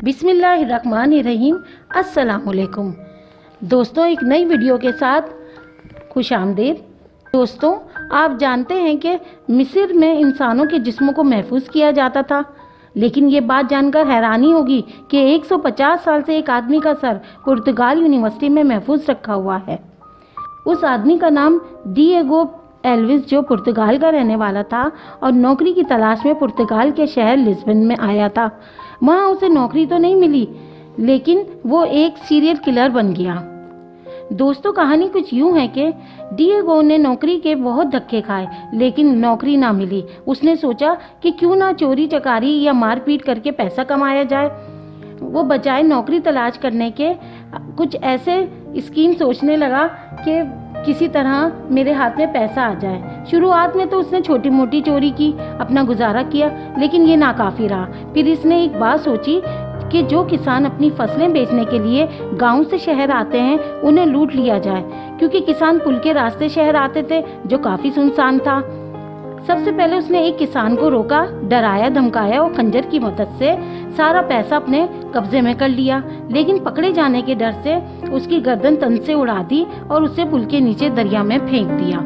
बिस्मिल्लाहिर्रहमानिर्रहीम। अस्सलाम वालेकुम दोस्तों, एक नई वीडियो के साथ खुश आमदीद। दोस्तों, आप जानते हैं कि मिस्र में इंसानों के जिस्मों को महफूज किया जाता था, लेकिन ये बात जानकर हैरानी होगी कि 150 साल से एक आदमी का सर पुर्तगाल यूनिवर्सिटी में महफूज रखा हुआ है। उस आदमी का नाम डिएगो एल्विस, जो पुर्तगाल का रहने वाला था और नौकरी की तलाश में पुर्तगाल के शहर लिस्बन में आया था। वहाँ उसे नौकरी तो नहीं मिली, लेकिन वो एक सीरियल किलर बन गया। दोस्तों, कहानी कुछ यूँ है कि डिएगो ने नौकरी के बहुत धक्के खाए, लेकिन नौकरी ना मिली। उसने सोचा कि क्यों ना चोरी चकारी या मारपीट करके पैसा कमाया जाए। वो बजाय नौकरी तलाश करने के कुछ ऐसे स्कीम सोचने लगा कि किसी तरह मेरे हाथ में पैसा आ जाए। शुरुआत में तो उसने छोटी मोटी चोरी की, अपना गुजारा किया, लेकिन ये नाकाफी रहा। फिर इसने एक बात सोची कि जो किसान अपनी फसलें बेचने के लिए गांव से शहर आते हैं, उन्हें लूट लिया जाए, क्योंकि किसान पुल के रास्ते शहर आते थे, जो काफ़ी सुनसान था। सबसे पहले उसने एक किसान को रोका, डराया धमकाया और खंजर की मदद से सारा पैसा अपने कब्जे में कर लिया। लेकिन पकड़े जाने के डर से उसकी गर्दन तन से उड़ा दी और उसे पुल के नीचे दरिया में फेंक दिया।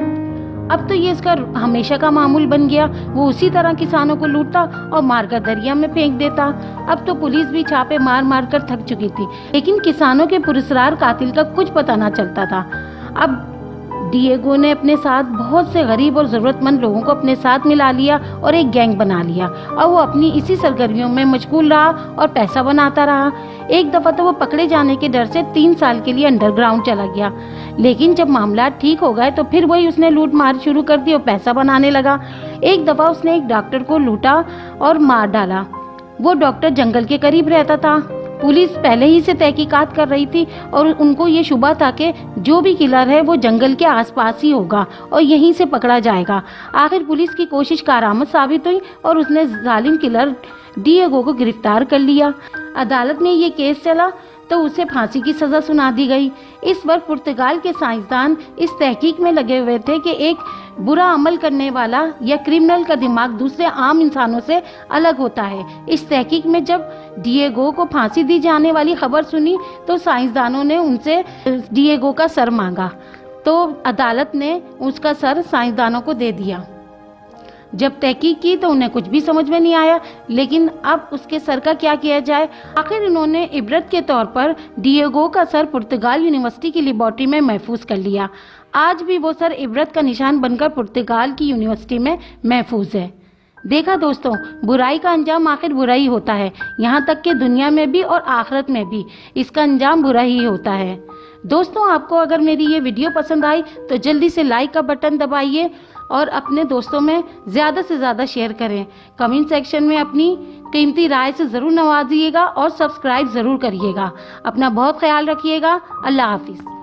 अब तो ये इसका हमेशा का मामूल बन गया। वो उसी तरह किसानों को लूटता और मारकर दरिया में फेंक देता। अब तो पुलिस भी छापे मार मार कर थक चुकी थी, लेकिन किसानों के पुरस्कार कातिल का कुछ पता ना चलता था। अब डिएगो ने अपने साथ बहुत से गरीब और ज़रूरतमंद लोगों को अपने साथ मिला लिया और एक गैंग बना लिया, और वो अपनी इसी सरगर्मियों में मशगूल रहा और पैसा बनाता रहा। एक दफ़ा तो वो पकड़े जाने के डर से 3 साल के लिए अंडरग्राउंड चला गया, लेकिन जब मामला ठीक हो गए तो फिर वही उसने लूट मार शुरू कर दी और पैसा बनाने लगा। एक दफ़ा उसने एक डॉक्टर को लूटा और मार डाला। वो डॉक्टर जंगल के करीब रहता था। पुलिस पहले ही से तहकीकात कर रही थी और उनको ये शुबा था कि जो भी किलर है वो जंगल के आसपास ही होगा और यहीं से पकड़ा जाएगा। आखिर पुलिस की कोशिश कारआमद साबित हुई और उसने जालिम किलर डिएगो को गिरफ्तार कर लिया। अदालत में ये केस चला तो उसे फांसी की सज़ा सुना दी गई। इस वक्त पुर्तगाल के साइंसदान इस तहकीक में लगे हुए थे कि एक बुरा अमल करने वाला या क्रिमिनल का दिमाग दूसरे आम इंसानों से अलग होता है। इस तहकीक में जब डिएगो को फांसी दी जाने वाली खबर सुनी तो साइंसदानों ने उनसे डिएगो का सर मांगा, तो अदालत ने उसका सर साइंसदानों को दे दिया। जब तहकीक की तो उन्हें कुछ भी समझ में नहीं आया, लेकिन अब उसके सर का क्या किया जाए। आखिर इन्होंने इबरत के तौर पर डिएगो का सर पुर्तगाल यूनिवर्सिटी की लेबॉर्ट्री में महफूज कर लिया। आज भी वो सर इबरत का निशान बनकर पुर्तगाल की यूनिवर्सिटी में महफूज है। देखा दोस्तों, बुराई का अंजाम आखिर बुरा ही होता है। यहाँ तक कि दुनिया में भी और आखिरत में भी इसका अंजाम बुरा ही होता है। दोस्तों, आपको अगर मेरी ये वीडियो पसंद आई तो जल्दी से लाइक का बटन दबाइए और अपने दोस्तों में ज़्यादा से ज़्यादा शेयर करें। कमेंट सेक्शन में अपनी कीमती राय से ज़रूर नवाजिएगा और सब्सक्राइब ज़रूर करिएगा। अपना बहुत ख्याल रखिएगा। अल्लाह हाफिज़।